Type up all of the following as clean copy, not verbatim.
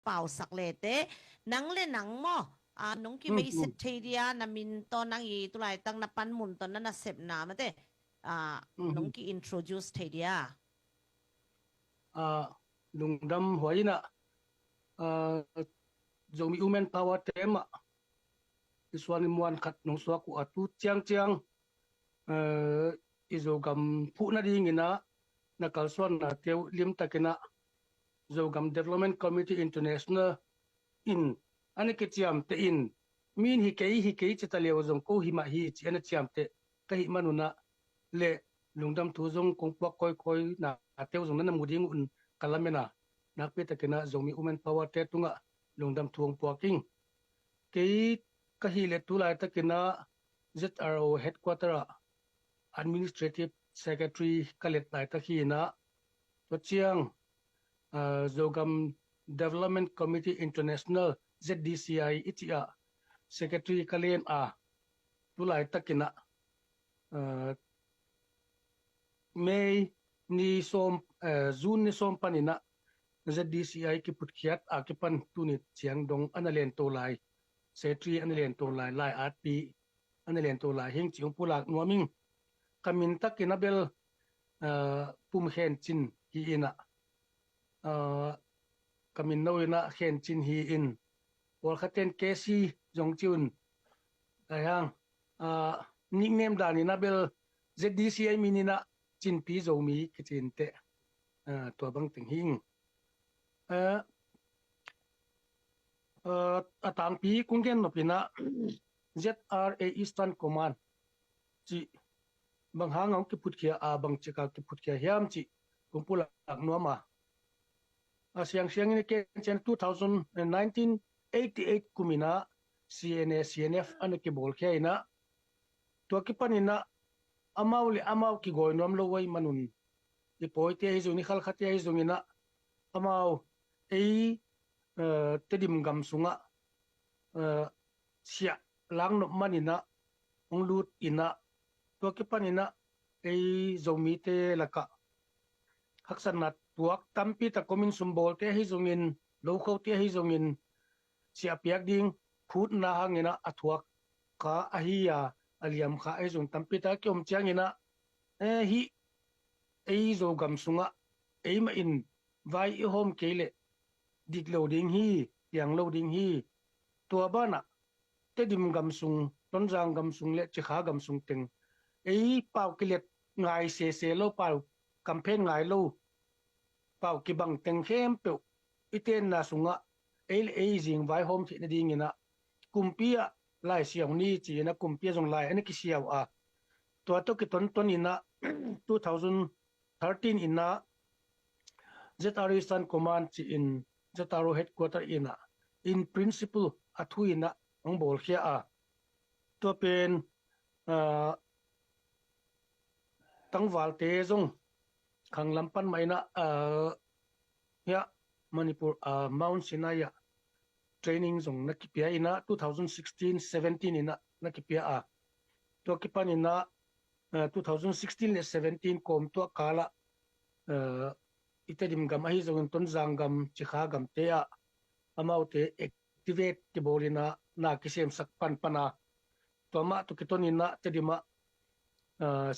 pau sak le te nang le nang mo nong ki um mai set thei dia na min to nang I tu lai tang na pan mun to na sep na ma te nong um ki introduce thei dia lungdam hoina zomi women power tema iswani muan khat nong swaku atu chiang chiang izogam phu na ding ina nakal swan na teu lim takina zogam development committee international in ane ke chiam te in min hi kei chitalew zong ko hi ma hi chi ana chiam te ka hi manuna le lungdam thu zong kong pok koi koi na teu zong na muding un kalamena nakpe takina zomi women power te tunga lungdam thuang poking kei ka hi le tu lai takina ZRO headquarter administrative secretary kalet lai takina to chiang zogam development committee international ZDCI itia secretary kalen tulai takina May ni som June ni som panina ZDCI ki putkhiat akipan tunit chiang dong analen to lai secretary analen to lai lai at pi analen to lai hing chiung pulak nuaming kamin takina bel pum hen chin hi ina kamin noina hen chin hi in wal khaten kesi jong chun ayang nickname dani na bel ZDCI minina chin pi zo mi kichin te to bang ting hing atang pi kungen no pina ZRA Eastern Command chi bang hangong ki putkhia bang chika ki putkhia hiam chi kumpula nuama siang ni ke chen 2019 88 kumina CNA CNF ane ki bol khia ina to ki panina amau ki goi nom lo wai manun i poite hi zuni khal khatia hi zungina amau ei tedim gam sunga sia lang no manina onglut ina to ki panina ei zomi te laka haksan na tuak tampi ta komin sumbol te hi zungin lo khau te hi zungin sia piak ding phut na hangena athuak ka ahia aliam kha ai zung tampi ta kyom chiangina hi ei zo gam sunga ei ma in vai I hom kele dik loading hi yang loading hi tua bana te dim gam sung ton jang gam sung le chi kha gam sung teng ei pau kilet ngai se lo pau campaign ngai lo pau ki bang teng hem pe iten na sunga ei jing vai hom thi na ding ina kumpia lai siang ni chi na kumpia jong lai ani ki siaw to ki ton ina 2013 ina ZRO Eastern Command chi in ZRO headquarter ina in principle athu ina ong bol khia to pen tangwal te zong khanglampan maina ya Manipur Mount Sinai training zong nakipia ina 2016-17 ina nakipia to kipan ina 2016 le 17 kom to kala itedim gam ahi zong ton zangam chikha gam te amaute activate ti bolina na kisem sak pana to ma to kiton ina tedima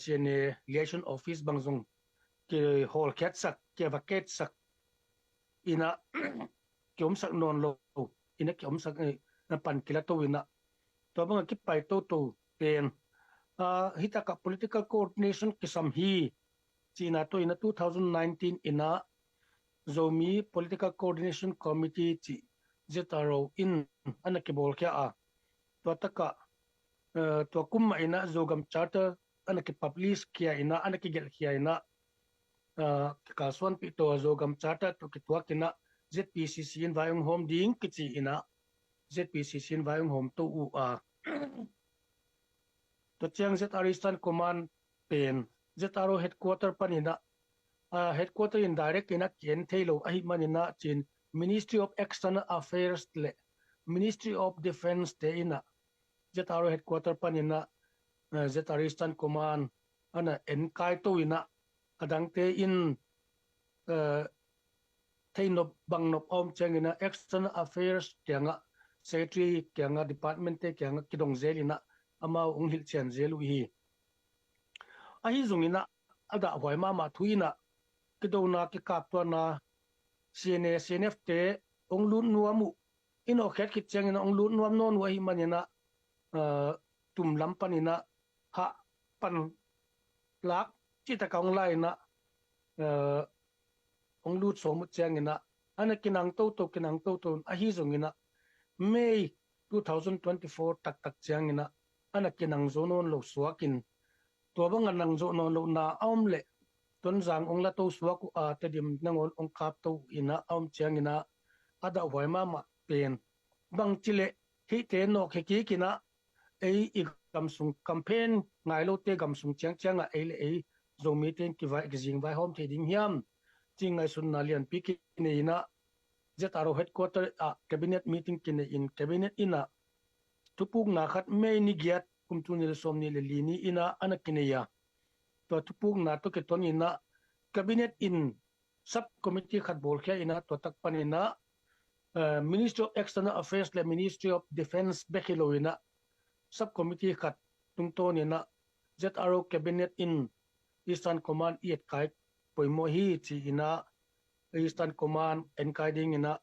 CNA liaison office bangzong ke hall khat sak ke vaket sak ina kyom sak non lo ina kyom sak na pan kila to ina to bang ki pai to pen hitaka political coordination kisam hi china to ina 2019 ina zomi political coordination committee chi ZRO in anaki bol kya to taka to kumma ina zogam charter anaki publish kya ina anaki gel kya ina kaswan pi to zogam charter to kitwa kina ZPCC in vayong home ding kichi ina ZPCC in vayong home to to chiang ZRO Eastern Command pen ZRO headquarter panina headquarter in direct ina kien thailo ahi manina chin Ministry of External Affairs le Ministry of Defense te ina ZRO headquarter panina ZRO Eastern Command ana enkai to ina adang te in thei nop bang nop om changina external affairs kyanga secretary kyanga department te kyanga kidong zelina ama unghil chen zelu hi a hi zungina ada hwai ma thuina kidona ki kap to na cna cnf te onglun nuamu ino khet ki changina onglun nuam non wa hi manina tum lampanina ha pan lak chita kaung lai na ong lut so mu changina ana kinang to a hi zungina May 2024 tak changina ana kinang zonon lo suakin to bang anang zo no lo na omle ton jang ong la to suaku a tedim nangon ong kap to ina om changina ada hwaima ma pen bang chile hi te no kheki kina ei I gam sung campaign ngai lo te gam sung chang a ei le ei zo meeting ki vai gijing vai hom the ding hiam chingai sun na lian pi ki nei na zetaro headquarter a cabinet meeting ki nei in cabinet ina tupuk na khat mei ni giat kumtunil somni le lini ina anakineya to tupuk na to ke ton ina cabinet in sub committee khat bol kya ina to tak panina ministry of external affairs le ministry of defense bekhiloina subcommittee khat tungton ina ZRO cabinet in eastern command iet kai poimo hi chi ina eastern command encading ina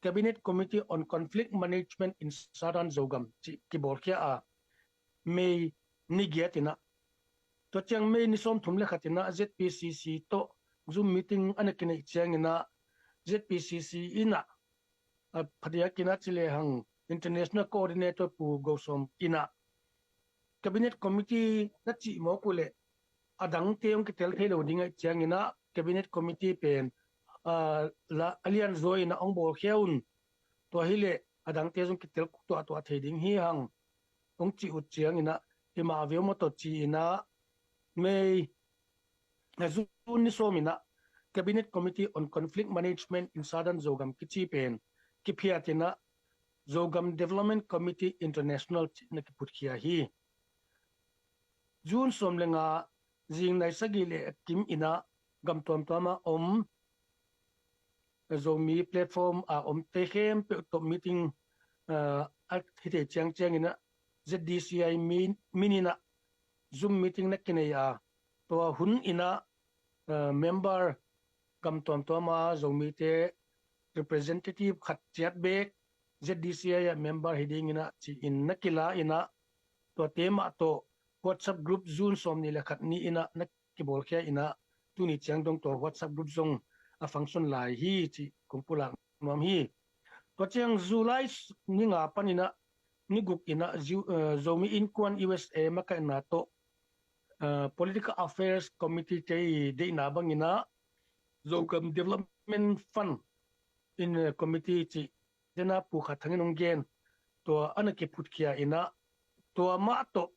cabinet committee on conflict management in southern zogam chi kibor kya a mei nigiatina to chang mei ni som thumle khatina ZPCC to zoom meeting anakine changina ZPCC ina phadiya kina chile hang international coordinator pu gosom ina cabinet committee na chi mo kule adang teong ki tel thelo dinga changina cabinet committee pen la alian zoina ong bol kheun to hile adang te jong ki tel to theding hi hang ong chi u chiangina ema veo mo to chi ina mei na zu ni somina cabinet committee on conflict management in southern zogam kichi pen ki phiatina zogam development committee international na ki putkhia hi jun somlenga jing nai sagile kim ina gam tom toma om zomi platform a om te khem pe to meeting at hite chang ina zdci minina zoom meeting na kineya to hun ina member gam tom toma zomi te representative khat chat bek zdci member heading ina chi in nakila ina to tema to WhatsApp group Zoom som ni lakhat ni ina nakibol kya ina tuni chang dong to WhatsApp group zong a function lai hi chi kumpulang nom hi to chang July ni nga panina ni guk ina zomi in kwan USA maka na to political affairs committee te de na bang ina zogam development fund in committee chi dena pu khathangin onggen to anaki putkhia ina to ma to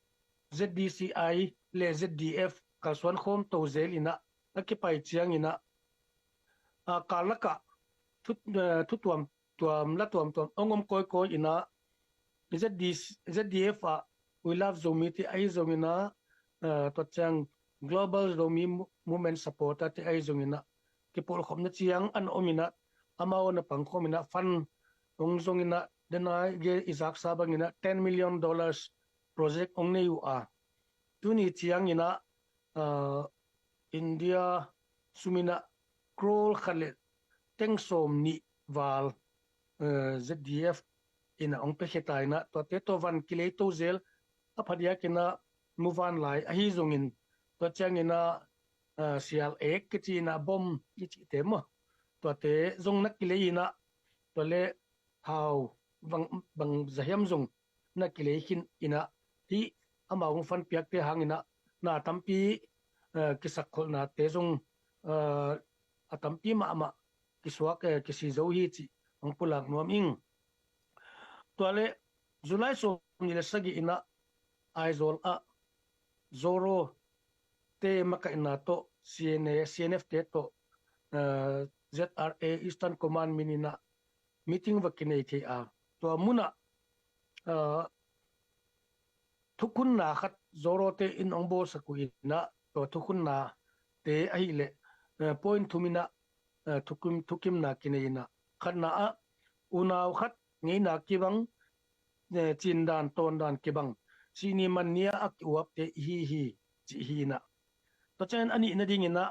ZDCI le ZDF kalsuan khom to zel ina akipai chiang ina kalaka tuam la tuam ongom koi ina ZDF we love zomiti ai zomina to chang global zomi movement supporter te ai zomina ki pol khom na chiang an omina amao na pangkhomina fan ong zongina dena ge izak sabangina $10 million project ong ne yu a tuni chiang ina India sumina krol khale tengsom ni wal ZDF ina ong pe hetai na to te to van kile to zel aphadia kina muvan lai a hi zongin to chang ina sial ek ki na bom ki chi te mo to te zong na kile ina to le how bang zahiam zong na kile hin ina hi amaung fan piak te hangina na tampi kisak khol na te zong atampi ma kiswak kisi zo hi chi ang pulang nuam ing toale July so ni le sagi ina aizol a zoro te maka ina to CNF te to ZRA Eastern Command minina meeting vakine the a to muna thukun na khat zoro te in ongbo sakuina to thukun na te ahile point thumina thukim na kineina khatna a unaw khat ngei na kibang chin dan ton dan kibang sini man nia ak uap te hi chi hi na to chen ani na ding ina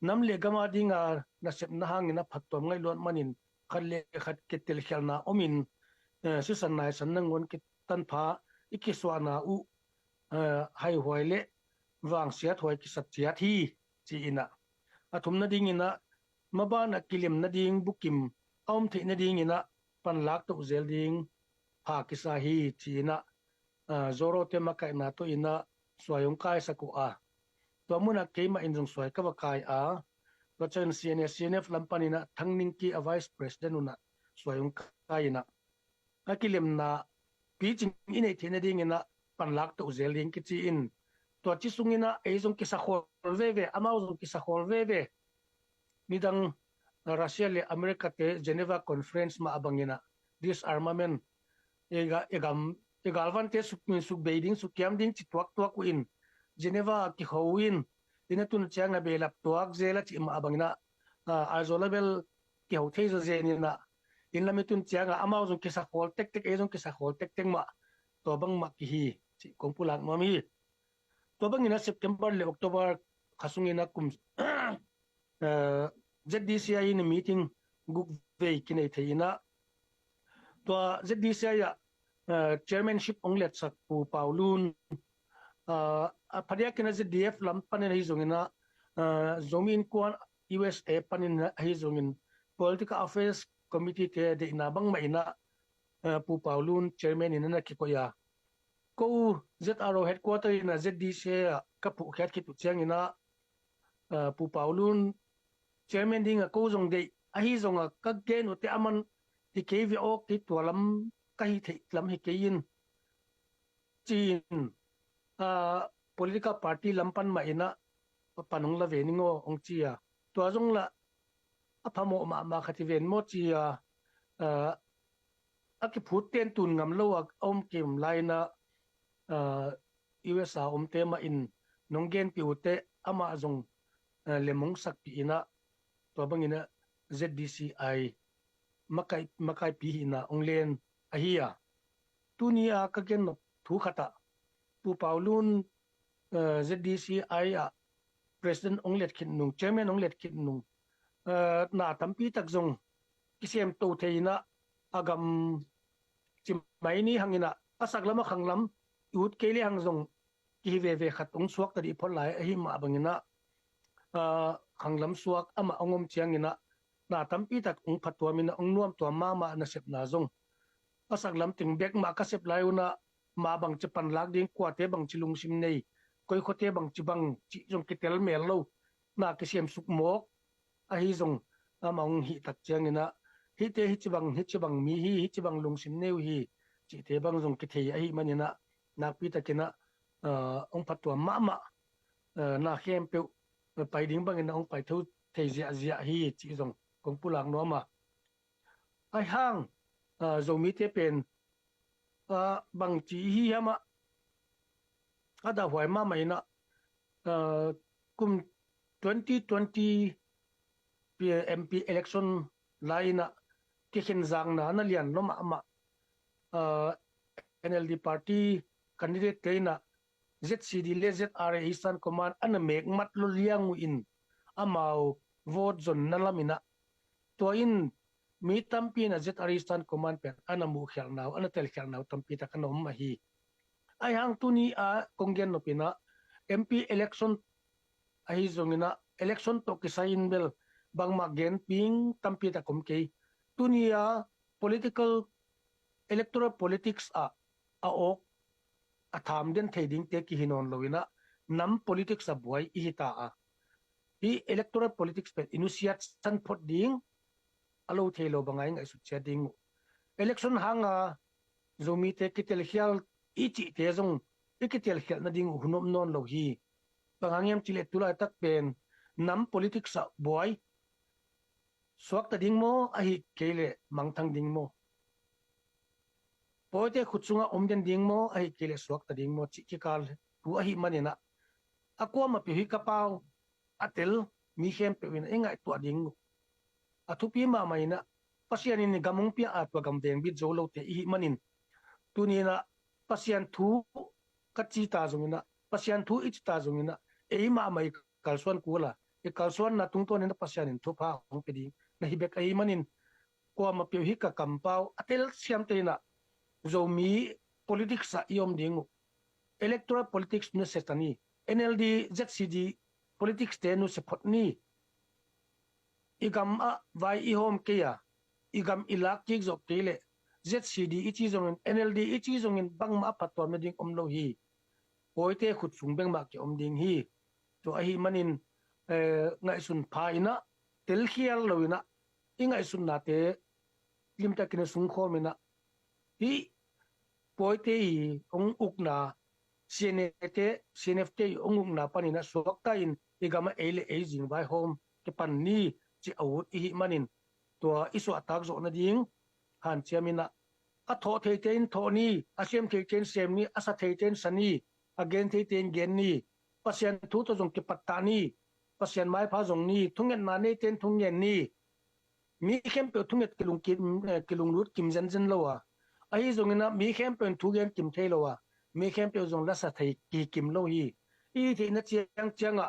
nam le gama dinga na sep na hang ina phatom ngai lon manin khat le khat ketel khelna omin si san nai san nang won ki tan pha ikiswana u hai hoile wang sia thoi ki sat chia thi chi ina athum na ding ina mabana kilim na ding bukim aum the na ding ina pan lak to zel ding pha ki sa hi chi ina zoro te makai na to ina swayong kai saku a to muna keima injong swai ka kai a to chen CNF lampanina thangning ki a vice president una swayong kai na akilim na pi ching ine the na ding ina pan lak to zel ding ki chi in to chi sungina eizong ki sa khol ve amao zong ki sa khol ve midang Russia le America te Geneva conference ma abangina disarmament egalvan te suk beiding su kiam ding chi tuak ku in Geneva ki howin inatun chang na belap tuak zela chi ma abangina azolabel ki ho thei zo zenina in lamitun chang amao zong ki sa khol tek ezong ki sa khol tek ma to bang ma ki hi chi kongpulang mami to bang ina September le October khasungina kum ZDCI in meeting guk ve kinai theina to ZDCI ya chairmanship onglet sak pu paulun phadiak kina ZDF lam panen hi zongina zomin kwan USA panin hi zongin political affairs committee te de na bang mai na pu paulun chairman in na ki ko ya ko ZRO headquarter in ZDCI ka pu khat ki tu chang ina pu paulun chairman ding a ko zong de a hi zong a ka gen u te aman ti ke vi ok ti to lam ka hi the lam hi ke in chin political party lampan ma ina panung la veningo ong chia to zong la aphamo ma khati ven mo chia aki phut ten tun ngam lo om kim laina USA om te ma in nonggen pi ute ama zong lemong sak pi ina to bangina ZDCI makai pi ina onglen ahia tunia ka gen no thu khata pu paulun ZDCI a president onglet khin nung chairman onglet khin nung na tampi tak zong kisem to theina agam chimaini hangina asaklama khanglam ut kele hang zong ki ve khat ong suak tadi pholai hi ma bangina khanglam suak ama ongom chiangina na tampi tak ong phatwa mina ong nuam to ma na sep na zong asak lam ting bek ma ka sep lai una ma bang chapan lak ding kwa te bang chilung sim nei koi khote bang chibang chi jong ki tel mel lo na ki sem suk mok a hi zong ama ong hi tak chiangina hi te hi chibang mi hi chibang lung sim neu hi chi te bang zong ki thei a hi manina na pi takina ong phatwa ma na khem pe pai ding bang in ong pai thu thei zia hi chi zong kong pulang no ma ai hang zomi te pen bang chi hi ama ada hoi ma mai na kum 2020 MP election laina ki khin zang na lian no ma NLD party candidate teina ZCD le ZRA Eastern Command an mek mat lo liang in amao vote zon nalamina to in mi tampi na ZRA Eastern Command pen anamu khel naw anatel khel naw tampi ta kanom ma hi ai hang tuni a konggen no pina MP election ai zongina election to kisain bel bangma gen ping tampi ta komke tunia political electoral politics a ok atham den thading te ki hinon loina nam politics a boy ihita a hi electoral politics pe initiate san phot ding alo thelo bangai ngai su chatting election hanga zomi te kitel hial ichi te zong ikitel hial na ding hunom non lo hi pangangem chile tula tak pen nam politics a boy swak ta ding mo a hi kele mangthang ding mo poite khutsunga omden ding mo ai kele swak ta ding mo chi ki kal pu a hi manina akwa ma pi hi ka pau atel mi hem pe win engai to ding athupi ma mai na pasian in gamung pia atwa gam deng bi zo lo te hi manin tunina pasian thu kachi ta zungina pasian thu ich ta zungina e ma mai kalsuan kula e kalsuan na tung to ne pasian in thu pha hong pedi na hi bek ai manin ko ma pe hi ka kampau atel siam te na zo mi politics sa iom dingu electoral politics nu setani NLD ZCD politics te nu support ni igam a vai I home ke ya igam ilak ki zok tele ZCD ichi zongin NLD ichi zongin bangma patwa meding omlo hi poite khut sungbeng ma ke omding hi to a hi manin ngai sun phaina tel khial loina ingai sun na te limta kin sung khomina hi poite hi ong ukna CNFT ong ukna panina sokta in igama ele aging by home ke pan ni chi awut hi manin to isu atak zo na ding han chiamina a tho theiten thoni a sem theiten sem ni asa theiten sani again theiten gen ni pasien thu to jong ke patani pasien mai pha jong ni thungen na ne ten thungen ni mi khem pe thunget kilung lut kim jan jan lowa ai jong na mi khem pe thugen kim thei lowa mi khem pe jong la sa thei ki kim lo hi I the na chiang chianga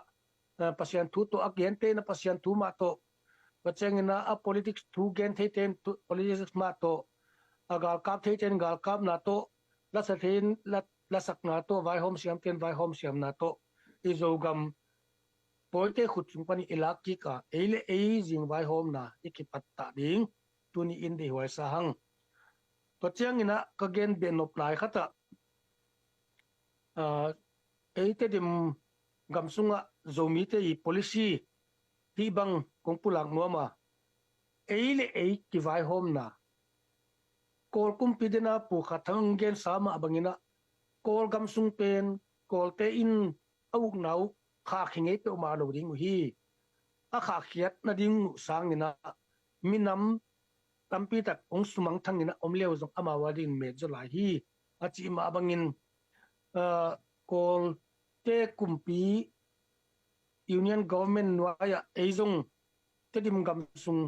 pasien thu to again te na pasien thu ma to pachengina a politics thu gen theiten politics ma to agal kap theiten gal kap na to la sa thein la sak na to vai hom siam ten vai hom siam na to izogam poite khut chung pani ilaki ka ele ei jing vai hom na ikipatta ding tuni in de hoi sa hang to changina ka gen ben op lai khata eite dim gamsunga zomi te I policy ti bang kong pulang nuama ele ei ki vai hom na kol kum pidena pu khathang gen sama abangina kol gamsung pen kol te in awuk nau kha khinge pe ma lo ding hi a kha khiat na ding sang ina minam tampi tak ong sumang thangina omleu jong ama wadin me jola hi achi ma bangin kol te kumpi union government nuaya eizong tedim gam sung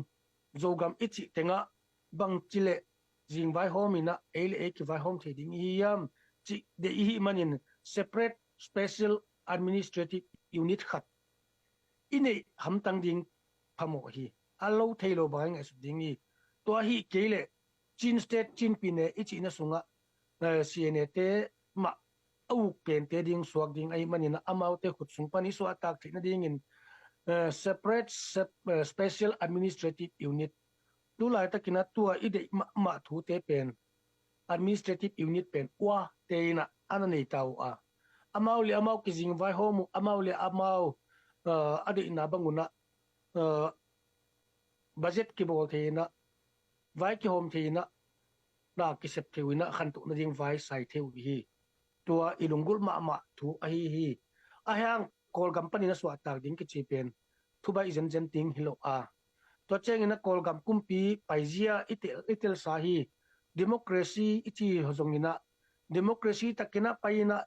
zogam ichi tenga bang chile jing vai home ina ele ki vai home theding hiam chi de hi manin separate special administrative unit khat ine hamtang ding phamo hi allo thailo bang as ding ni to hi kele chin state chin pine ichi na sunga CNA te ma au pen te ding suak ding ai manina amau te khut sung pani so atak thina ding in separate special administrative unit tu lai takina tua ide ma thu te pen administrative unit pen wa te na anani tau a amau le amau ki jing vai home amau le amau ade na banguna budget ki bol the na vai ki home the na na ki sep thewina khan tu na ding vai sai theu hi tua ilungul ma thu a hi ahang kol company na swa tak ding ki chi pen thu bai zen zen ting hilo a to cheng ina kol gam kumpi paizia itel sahi democracy ichi hojongina democracy takina paina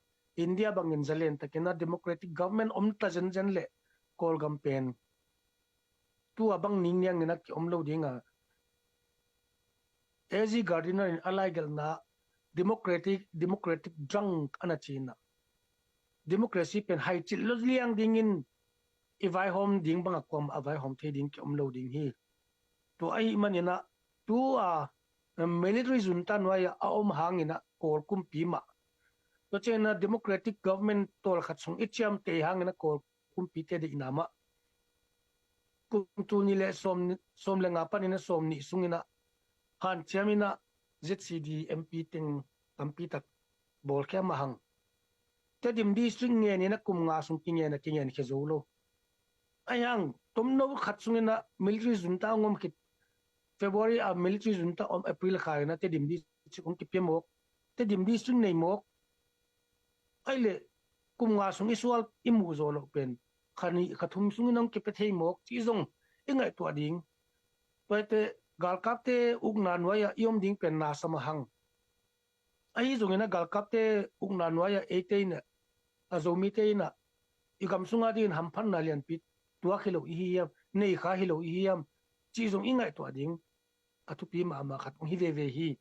India bangin zalen takina democratic government omta zen zen le kol gam pen tu abang ningyang ina ki omlo dinga AG Gardiner in alaigal na democratic drunk anachina democracy pen hai chil liang dingin ivai home ding banga kom avai home the ding ki omlo ding hi to ai manina tu a military junta noya a om hangina kor kum pima to chena democratic government tol khatsung ichiam te hangina kor kum pi te de inama kum tu ni le som le ngapa ni na som ni sungina han chamina ZCD MP ting kampi tak bol kya mahang te dim di string nge ni na kum nga sung kinge na khezolo ayang tomno khatsungina military junta ngom kit February a military junta om April khaina te dim di chung ki pemok te dim di string nei mok aile kum nga sung isual imu zolo pen khani khathum sung nang ki pe thei mok chi zong ingai to ding pate gal kapte ugna noya iom ding pen na samahang ai zongena gal kapte ugna noya eteina azomi teina igam sunga din hamphan na lian pit tua khilo hi nei kha hilo hi chỉ dùng in ngay tuổi ding atu pi ma khat hi ve hi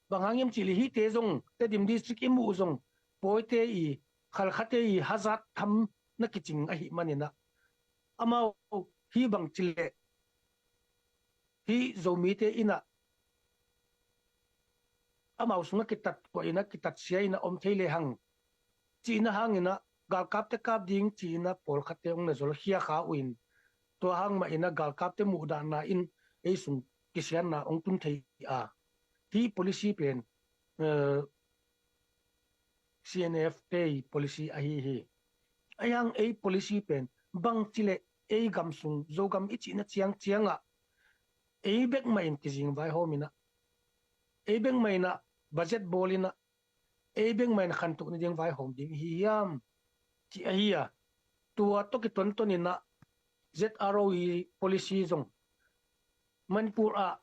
bang hangem chi li hi te zong te dim district imu zong poite I khal khate I hazat tham na kiching a hi manina amao hi bang chile hi zomi te ina amao sunga kitat ko ina kitat sia ina om theile hang china hangina gal kap te kap ding china pol khate ong na zol hia kha uin to hang ma ina gal kap te mu da na in ei sung kisian na ong tun thei a hi policy pen CNF te policy a hi ayang ei policy pen bang chile ei gam sung zo gam ichi na chianga ei bek main kizing vai homina ei bek maina budget bolina ei bek main khantu ni ding vai hom ding hiam chi a hiya tua to ki ton tonina ZROE policy zong Manipur a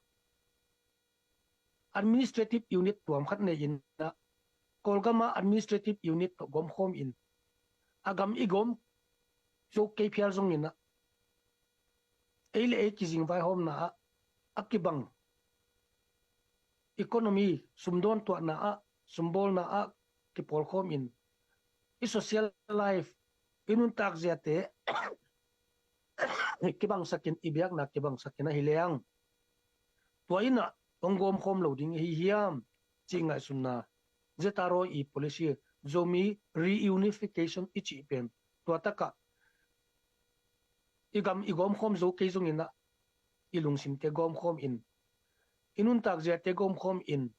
administrative unit tuam khat nei in na Kolgama administrative unit to gom home in agam igom so KPR zong in na eile e kizing vai hom na akibang economy sumdon to na a sumbol na a ki pol home in I social life inun tak ziate kibang sakin ibyak na kibang sakin na hileang tuaina ongom home loading hi hiam chinga sunna ZROE policy zomi reunification ichi pen tuataka igom home zo keizong ina ilungsim te gom home in inun tak ziate gom home in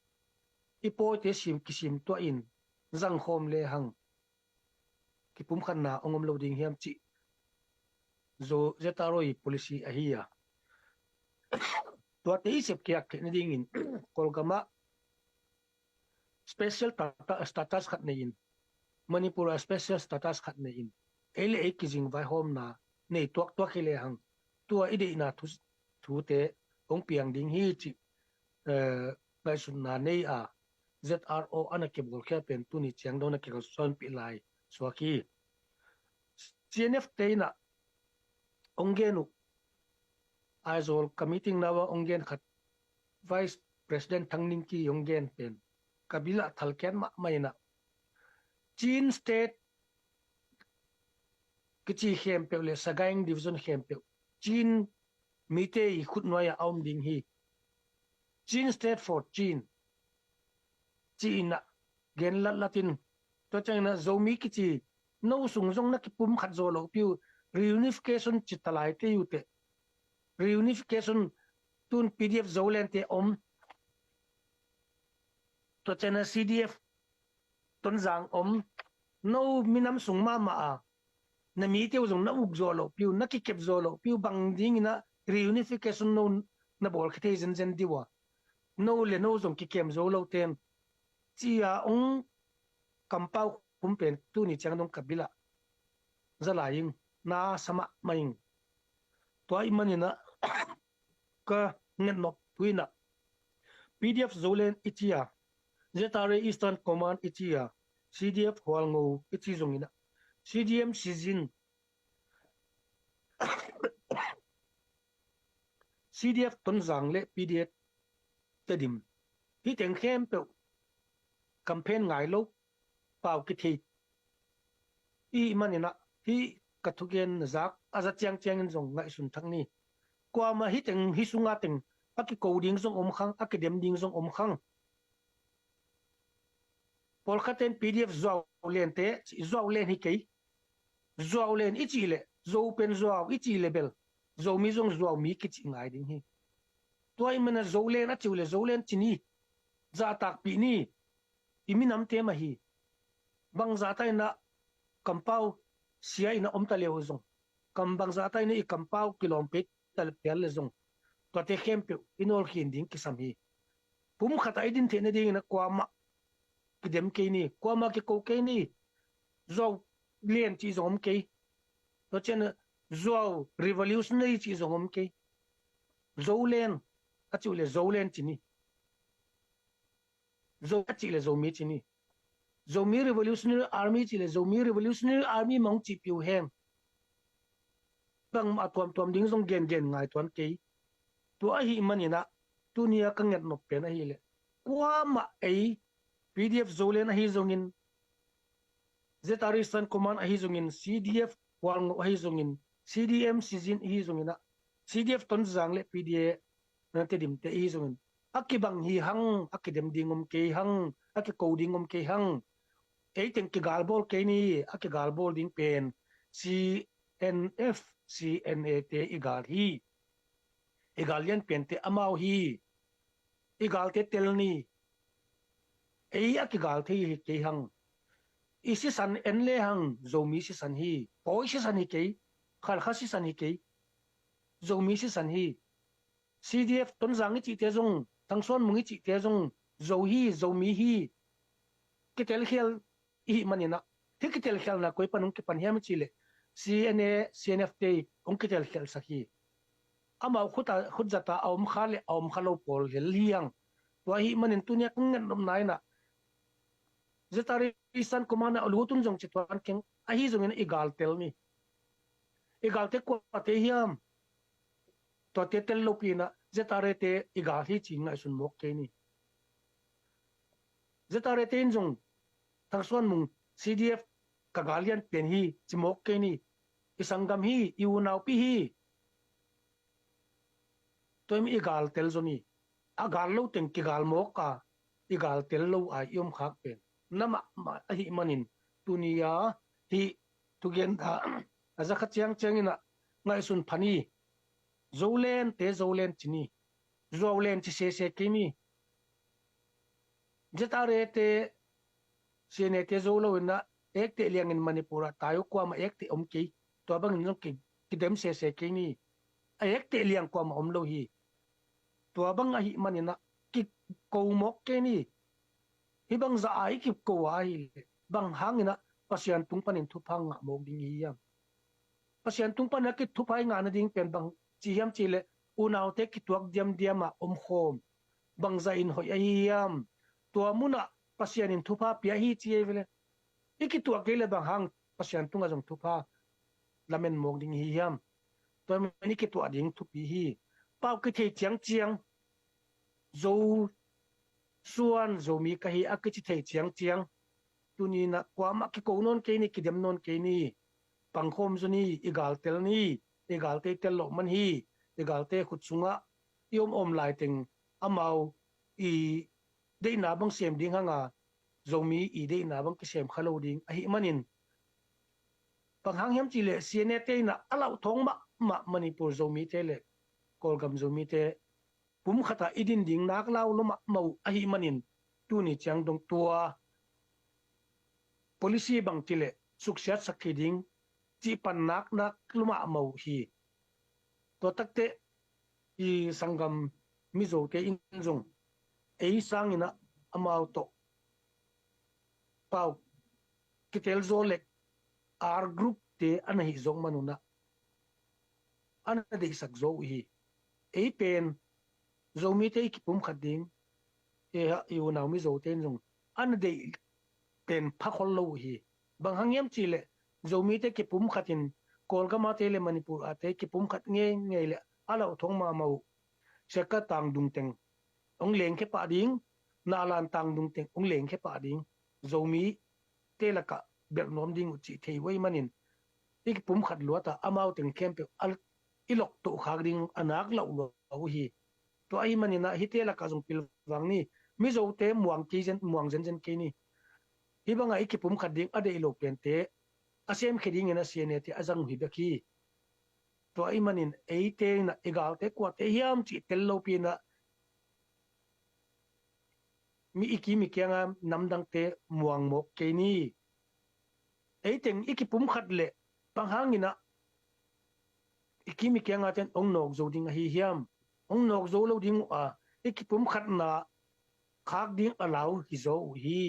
ipo te sim kisim to in zang home le hang kipum khan na ongom loading hiam chi zo ZROE policy a hiya to te isep kyak ne ding in Kolgama special status khat nei in Manipur special status khat nei in ele e kizing vai hom na nei tuak hele hang tua ide na thu te ong piang ding hi chi bai sun na nei a ZRO anake bol kha pen tu ni chiang do na ke son pi lai swaki CNF te na ongenu aizol committee nawa ongen khat vice president thangning ki ongen pen kabila thalken ma maina Chin state kichi hempe le sagaing division hempe Chin mite I khut noya aum ding hi Chin state for Chin China gen latin to changna zomi kichi no sung jong na kipum khat zo lo piu reunification chitalai te yute reunification tun PDF zolen te om to chana CDF ton zang om no minam sung ma a na mi te uzong na ug zo lo piu na ki kep zo lo piu bang ding na reunification no na bol khite zen diwa no le no zong ki kem zo lo tem chia ong kampau kumpen tu ni chang dong kabila zalaing na sama maing toy manina ka ngen nok tuina PDF zolen ichia ZRA Eastern Command ichia CDF Hualngo ichi zongina CDM season CDF tonzang le PDF tedim hi teng khem pe campaign ngai lo pau ki thi I manina hi kathugen zak aza chiang zong ngai sun thangni kwa ma hi teng hi sunga teng aki coding zong om khang academic ding zong om khang polkhaten PDF zo len te zo len hi kei zo len ichi le zo pen zo ichi level zo mi zong zo mi ki chi ngai ding hi toy mana zo len a chiule zo len chini za tak pi ni iminam te ma hi bang za tai na kampau sia ina om ta leo zong kam bang za tai na I kampau kilometer tal pel le zong to te kempe inol hinding kisam hi pum khata idin the na ding na kwa ma kidem ke ni kwa ma ke ko ke ni zo lien chi zom ke to chen zo revolutionary chi zom ke zo len a chu le zo len chi ni zo chi le zo mi chi ni zo mi revolutionary army chi le zo mi revolutionary army mong chi piu hem bang ma tuam ding zong gen ngai tuan ke tua hi manina tunia ka nget no pen hi le kwa ma ei pdf zolen hi zongin zetarisan command hi zongin cdf wang hi zongin cdm season hi zongina cdf ton zang le pdf na te dim te hi zongin akibang hi hang akidem dingom ke hang akicodingom ke hang ei teng ki galbol ke ni akigalbol ding pen cnf cna te igal hi igalian pen te amau hi igal te tel ni ei akigal the hi ke hang isi san en le hang zomi si san hi poi si san hi ke khal khasi san hi ke zomi si san hi cdf ton zang chi te zong tangson mungi chi te zong zo hi zomi hi kitel khel i manina thi kitel khel na koi panung ki panhiam chi le cna cnf te ong kitel khel sakhi amau khuta khutjata aum khale aum khalo pol hel liang wa hi manin tunya ngan nom naina zetari isan kumana alutun jong chitwan keng ahi jongin igal tel mi igal te ko te hiam to te tel lopina zetare te igal hi chinga sun mok ke ni zetare te jong thangson mung cdf kagalian pen hi chimok ke ni isangam hi iunau pi hi toim igal tel zoni agal lo teng kigal mok ka igal tel lo ai yom khak pen nama ma hi manin tunia hi tugen tha azakha chiang chengina ngai sun phani zolen te zolen chini zolen chi se kimi jetare te sene te zolo na ek te liang in manipura tayo kwa ma ek te omki to bang no ki kidem se kimi ek te liang kwa ma omlo hi to bang a hi manina ki ko mok ke ni hi bang za ai ki ko ai bang hangina pasian tung panin thu phang nga mok ding hi yam pasian tung pan ki thu phai nga na ding pen bang chi hiam chi le unaw te ki tuak diam diama khom bang za in hoi ai yam to muna pasian in thu pha pia hi chi vele iki tuak ke le bang hang pasian tunga jong thu pha lamen mok ding hi yam to mani ki tu ading thu pi hi pau ki thei chiang chiang zo suan zo mi ka hi akichi thei chiang chiang tuni na kwa ma ki ko non ke ni ki dem non ke ni pangkhom zuni igal tel ni igal te tel lo man hi igal te khut sunga yom om lai teng amau i de na bang sem ding hanga zomi i de na bang ki sem khalo ding a hi manin panghang hiam chi le cna te na alau thong ma manipur zomi te le kolgam zomi te pum khata idin ding nak lau lo ma mau a hi manin tu ni chang dong tua policy bang chile suksat sakhi ding chi pan nak luma mau hi to takte i sangam mizo te in jong ei sangina amau to pau kitel zole r group te anahi zong manuna ana de sak zo hi ei pen zomi te ki pum khading e ha yu naw mi zo ten jong ana de pen phakol lo hi bang hangyam chile zomi te ki pum khatin kolgama te le manipur ate ki pum khat nge le ala thong ma mau seka tang dung teng ong leng ke pa ding na lan tang dung teng ong leng ke pa ding zomi te la ka ber nom ding chi thei wei manin ik pum khat luata amau teng kem pe al ilok to khag ding anak lo lo hi to ai manina hi te la ka jong pil wang ni mi zo te muang ki jen muang jen ke ni hi banga ik pum khat ding ade lo pen te asem kheding ena cna te azang hi baki to ai manin ei te na egal te kwa te hiam chi tel lo pi na mi iki mi kyanga namdang te muang mok ke ni ei teng iki pum khat le panghangina iki mi kyanga ten ong nok zo ding hi hiam ong nok zo lo ding a iki pum khat na khak ding alaw hi zo hi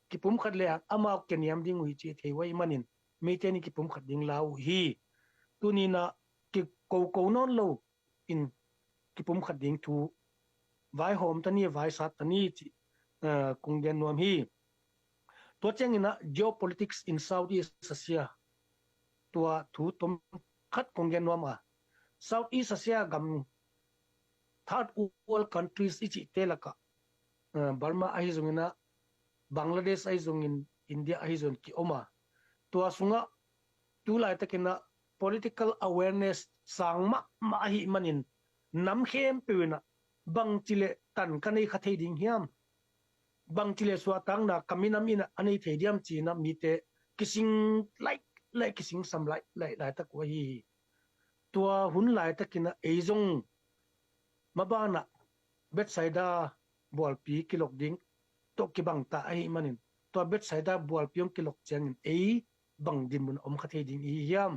ki pum khat le ama kenyam ding hui chi thei wai manin mi te ni ki pum khat ding law hi tunina ki ko non lo in ki pum khat ding thu vai hom tani vai sat tani chi kung gen nuam hi to chengina geopolitics in Southeast Asia tua thu tom khat kung gen nuam a Southeast Asia gam third world countries ichi telaka Burma ai zungina Bangladesh ai zungin India ai zung ki oma tua sunga tu lai takina political awareness sangma ma hi manin nam khem pewina bang chile tan kanei khathei ding hiam bang chile swa tang na kaminam ina anei theidiam china mite kising like kising sam lai tak wa hi tua hun lai takina eizong mabana betsaida bualpi kilok ding to ki bang ta ai manin to betsaida bualpi ong kilok changin ei bang din mun om khathei ding hi hiam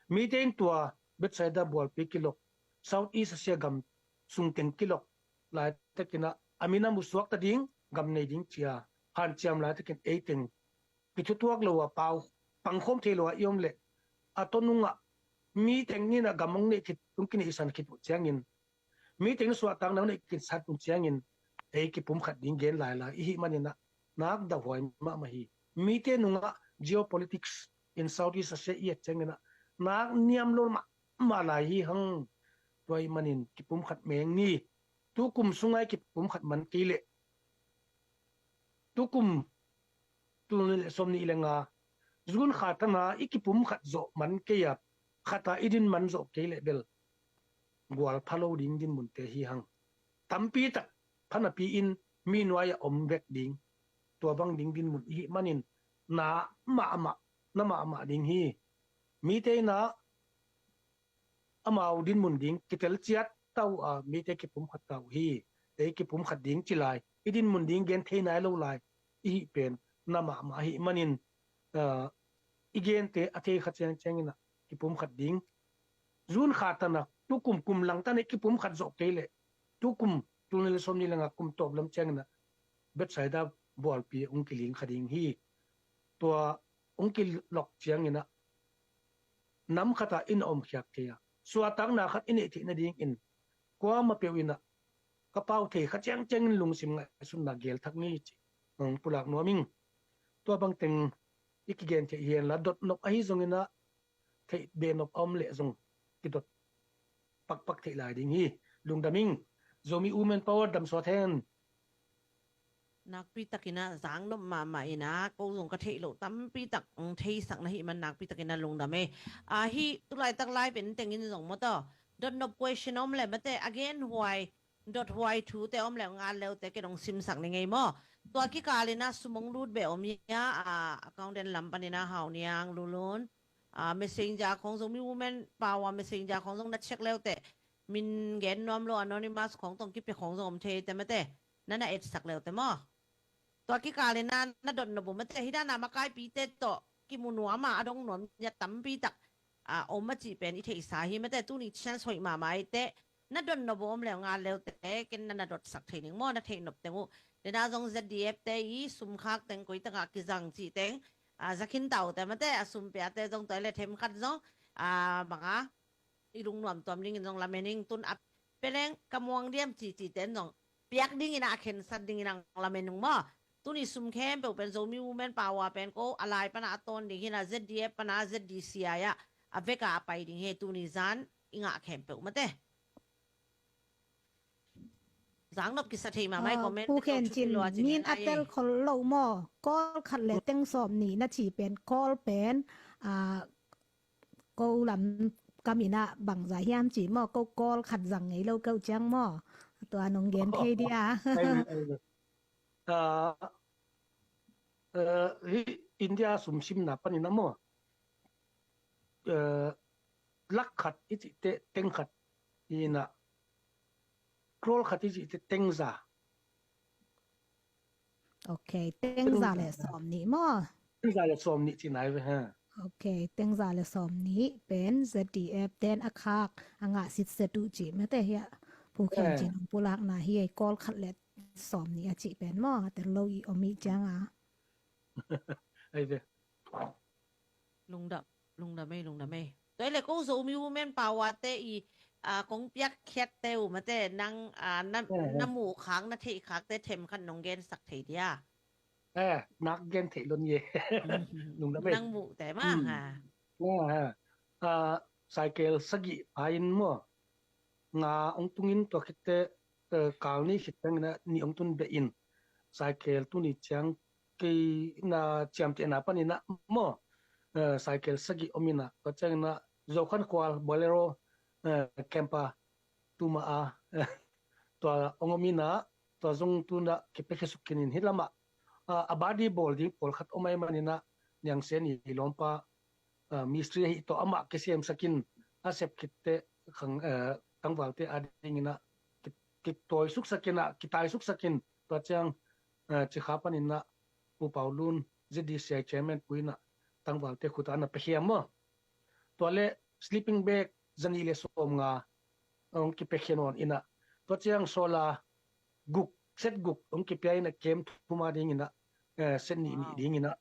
miten tua betsaida bualpi kilok south east asia gam sungteng kilok lai takina amina muswak ta ding gam nei ding chia han chiam lai takin eiteng kichutuak lowa pau pangkhom thelowa yom le atonunga mi tengni na gamong ne kit tungkini isan kit changin mi teng swa tang nang ne kit sat tung changin ei ki pum khat ding gen lai la hi manina nak da hoi ma ma hi mi te nunga geopolitics in Southeast Asia ye changina nak niam lo ma lai hi hang toy manin ki pum khat meng ni tu kum sungai ki pum khat man ki le tu kum tu le som ni lenga zun khatana ikipum khat zo man ke ya khata idin man zo ke le bel gwal phalo ding din mun te hi hang tampi tak phana pi in mi noya om vek ding to bang ding din mun hi manin na ma ding hi mi te na amau din mun ding kitel chiat tau a mi te kipum khat tau hi te kipum khat ding chilai idin mun ding gen the nai lo lai hi pen na ma hi manin igen te athe khacheng chengina kipum khat ding zun khatana tukum kum lang tane kipum khat zo kele tukum tunel somni langa kum top lam chengna bet saida bol pi ungkiling khading hi to ungkil lok chengina nam khata in om khyak ke ya suatang na khat ine thi na ding in kwa ma pewina kapau the khacheng cheng lungsim nga sun na gel thak ni chi pulak noming to bang teng ikigen te yen la dot nok ahi zongina the be nok om le zong ki dot pak the lai ding hi lungdaming zomi women power dam so then nak pi takina zang no ma ina ko zong ka thei lo tam pi tak thei sak na hi man nak pi takina lungdame a hi tulai tak lai pen tengin zong mo to dot no question om le mate again why dot why thu te om le nga le te ke dong sim sak ni ngai mo to ki kalina sumong lut be om ya accountant lampanina hauniang lulun messenger khong zong mi women power messenger khong zong na check le te min gen nom lo anonymous khong tong ki pe khong zong om the te mate nana et sak le te moตัวกิกาเลยนะดนนบุมันจะฮิดานามาไกปีเตโตกิมุนัวมาอดงนนยาตั้มปีตักอมจีเป็นอิเทสาฮิมันแต่ตู้นี้ฉันสวยมาไม่เตนัดดนนบุมแล้วงานแล้วเตกินนันดดสักเทนึงมั่วนัดเทนบเตงูเดน่าจง ZDF เตอีสุมคักเตงกุยตักกิจังจีเตงจะขินเต่าแต่มันแต่สุมเปียเตจงตัวเล็เทมคัดจงบังอีลุงหนุ่มตัวมิงจงลาเมนิงตุนอับเป็นเองกำวงเดียมจีเตนจงเปียกดิ้งอินาเข็นสัดดิ้งอินังลาเมนุงมั่วตัวนี้ซุ่มแคมเป็นโซมิวูแมนปาวเป็นก็อะไรปนาตอนดิ่งนะ ZDF ปนา ZDCI อะเวกาไปดิ่งเหตุนี้จันอิงะแคมเปมาเต้จังนบกิสถีมาไม่คอมเมนต์ผู้เขียนจินมีนอัตเตลคนเล่าหม้อก็ขัดเลเต็งสอบหนีนาทีเป็นคอลเป็นก็ลำกามินะบังใจยามจีหม้อก็กอลขัดจังไงเราเก้าจังหม้อตัวนงเย็นเทียอินเดียสุมชิมนะปนินะมั่วลักขัดอิจิเตเต็งขัดอีนะโครลขัดอิจิเตเต็งซาโอเคเต็งซาเลยสอบนี้มั่วเต็งซาเลยสอบนี้ที่ไหนวะฮะโอเคเต็งซาเลยสอบนี้เป็น ZDF เต็นอาคากอ่างสิทธิ์เสดุจีไม่แต่เฮียผู้เขียนจีนผู้ลักนาเฮียกอลขัดเลสอบนี้อาจิเป็นมั่วแต่เราอีอมิจังไอ้เด้ลุงดับไม่ตัวเล็กก็โซมิวูแมนปาวเตอีกงเปียกแคทเตวมาเตนังน้ำหมูค้างนาทีค้างเตเทมขันนงเกนสักทีเดียนักเกนเทลนเยลุงดับไม่นังหมูแต่มากค่ะไซเคิลสกิพายินมั่วงาองตุงินตัวคิดเต kal ni hitang na ni ong tun be in cycle tu ni chang ki na cham te na pani na mo cycle sagi omina to chang na zo khan kwal bolero kempa tu ma a to ongomina to zong tu na ke pe khesukinin hilama abadi bolding pol khat omai manina nyang sen ni lompa mystery hi to ama ke sem sakin asep kitte khang tangwalte adingina ki toy suk sakina ki tai suk sakin to chang chi khapanin na pu paulun ZDCI chairman puina tangwalte khutana pehiamo tole sleeping bag zanile som nga ong ki pehienon ina to chang sola guk set guk ong ki pai na kem thuma ding ina sen ni Wow. ding ina